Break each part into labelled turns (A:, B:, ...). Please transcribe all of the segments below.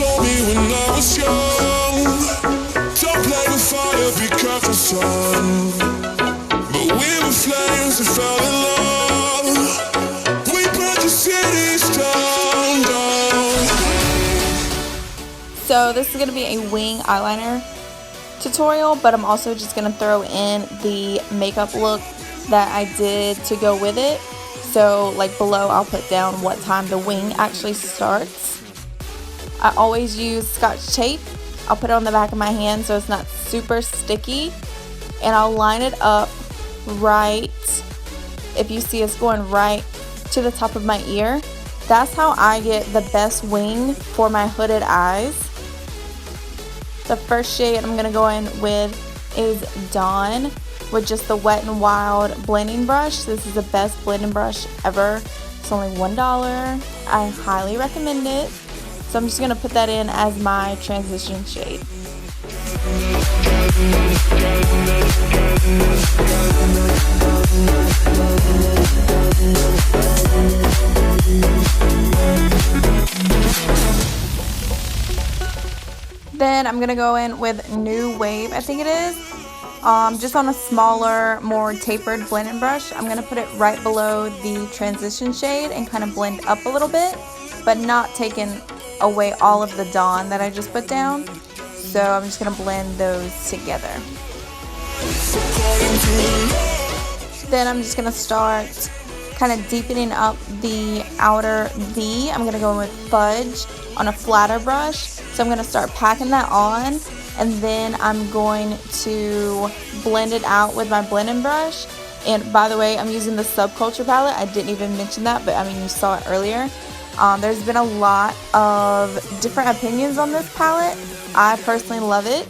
A: told me when I was young, don't play with fire, be careful, son. But we were flames that fell in love. We burned your cities down, down.
B: So this is going to be a wing eyeliner tutorial, but I'm also just going to throw in the makeup look that I did to go with it. So like below I'll put down what time the wing actually starts. I always use Scotch tape. I'll put it on the back of my hand so it's not super sticky, and I'll line it up right, if you see it's going right to the top of my ear. That's how I get the best wing for my hooded eyes. The first shade I'm going to go in with is Dawn, with just the Wet n Wild blending brush. This is the best blending brush ever. It's only $1. I highly recommend it. So I'm just going to put that in as my transition shade. Then I'm going to go in with New Wave, I think it is. Just on a smaller, more tapered blending brush. I'm going to put it right below the transition shade and kind of blend up a little bit, but not taking away all of the Dawn that I just put down. So I'm just going to blend those together. Then I'm just going to start kind of deepening up the outer V. I'm going to go in with Fudge on a flatter brush. So I'm going to start packing that on, and then I'm going to blend it out with my blending brush. And by the way, I'm using the Subculture palette. I didn't even mention that, but I mean, you saw it earlier. There's been a lot of different opinions on this palette. I personally love it.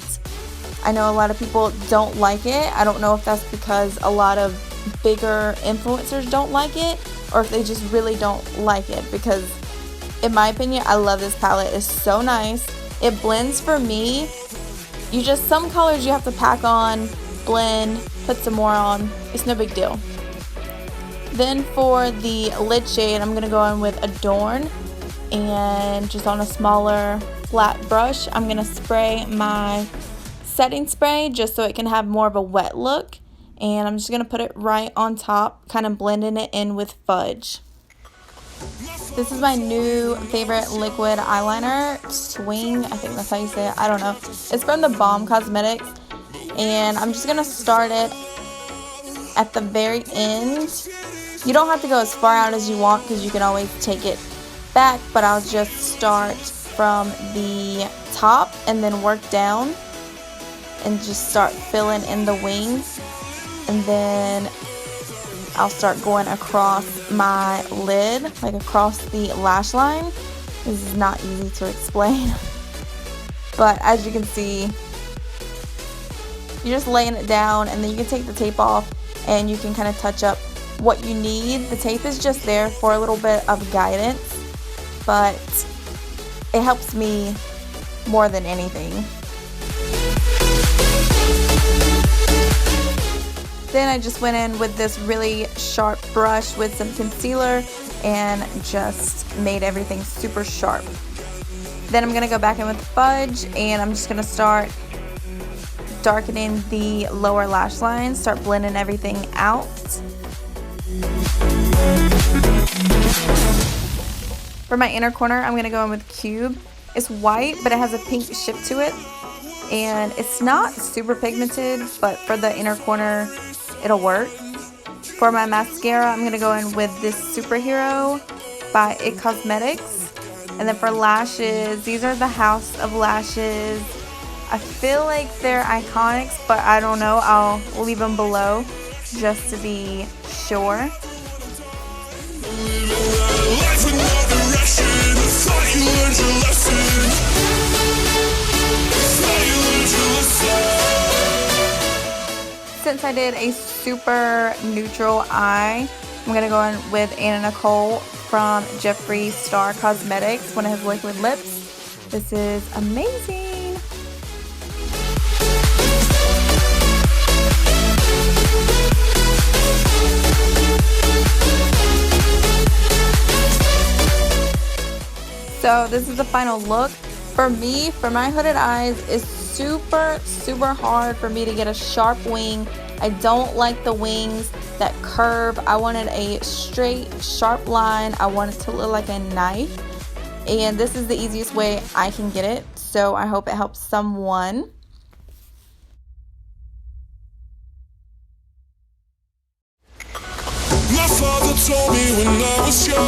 B: I know a lot of people don't like it. I don't know if that's because a lot of bigger influencers don't like it, or if they just really don't like it, because in my opinion, I love this palette. It's so nice. It blends for me. You just, some colors you have to pack on, blend, put some more on. It's no big deal. Then for the lid shade, I'm going to go in with Adorn, and just on a smaller flat brush, I'm going to spray my setting spray just so it can have more of a wet look. And I'm just going to put it right on top, kind of blending it in with Fudge. This is my new favorite liquid eyeliner, Schwing, I think that's how you say it, I don't know. It's from the Balm Cosmetics, and I'm just going to start it at the very end. You don't have to go as far out as you want because you can always take it back, but I'll just start from the top and then work down and just start filling in the wings, and then I'll start going across my lid, like across the lash line. This is not easy to explain, but as you can see, you're just laying it down, and then you can take the tape off and you can kind of touch up what you need. The tape is just there for a little bit of guidance, but it helps me more than anything. Then I just went in with this really sharp brush with some concealer and just made everything super sharp. Then I'm going to go back in with Fudge, and I'm just going to start darkening the lower lash line, start blending everything out. For my inner corner, I'm going to go in with Cube. It's white, but it has a pink ship to it, and it's not super pigmented, but for the inner corner, it'll work. For my mascara, I'm going to go in with this Superhero by IT Cosmetics. And then for lashes, these are the House of Lashes. I feel like they're Iconics, but I don't know. I'll leave them below just to be sure. Since I did a super neutral eye, I'm going to go in with Nicole from Jeffree Star Cosmetics, one of his liquid lips. This is amazing. So this is the final look. For me, for my hooded eyes, it's super hard for me to get a sharp wing. I don't like the wings that curve. I wanted a straight, sharp line. I want it to look like a knife. And this is the easiest way I can get it. So I hope it helps someone.
A: My father told me when I was young.